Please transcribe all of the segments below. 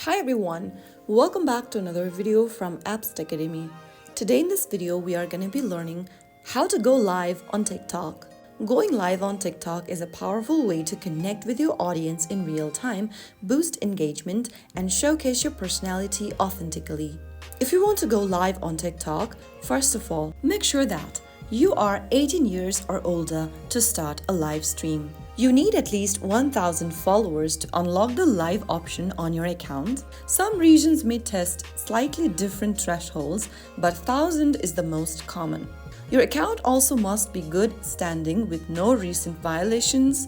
Hi everyone, welcome back to another video from Apps Academy. Today in this video we are going to be learning how to go live on TikTok. Going live on TikTok is a powerful way to connect with your audience in real time, boost engagement, and showcase your personality authentically. If you want to go live on TikTok, first of all, make sure that you are 18 years or older to start a live stream. You need at least 1,000 followers to unlock the live option on your account. Some regions may test slightly different thresholds, but 1,000 is the most common. Your account also must be good standing with no recent violations.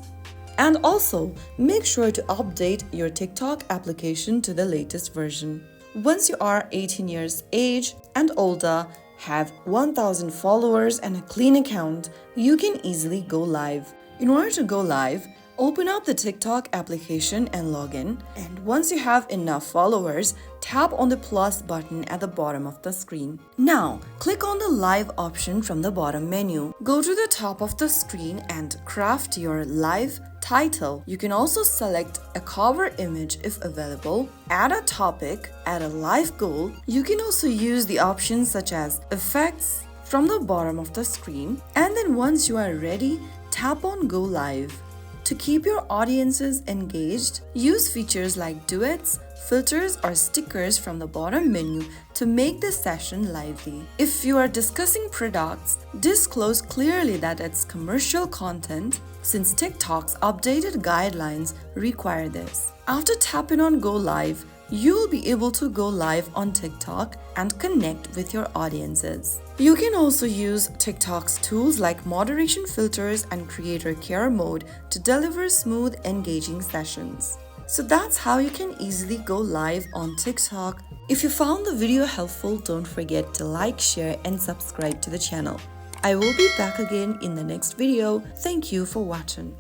And also, make sure to update your TikTok application to the latest version. Once you are 18 years age and older, have 1,000 followers and a clean account, you can easily go live. In order to go live, open up the TikTok application and log in. And once you have enough followers, tap on the plus button at the bottom of the screen. Now, click on the live option from the bottom menu. Go to the top of the screen and craft your live title. You can also select a cover image if available, add a topic, add a live goal. You can also use the options such as effects from the bottom of the screen. And then once you are ready, tap on Go Live. To keep your audiences engaged, use features like duets, filters, or stickers from the bottom menu to make the session lively. If you are discussing products, disclose clearly that it's commercial content, since TikTok's updated guidelines require this. After tapping on Go Live, you'll be able to go live on TikTok and connect with your audiences. You can also use TikTok's tools like moderation filters and creator care mode to deliver smooth, engaging sessions. So that's how you can easily go live on TikTok. If you found the video helpful, don't forget to like, share, and subscribe to the channel. I will be back again in the next video. Thank you for watching.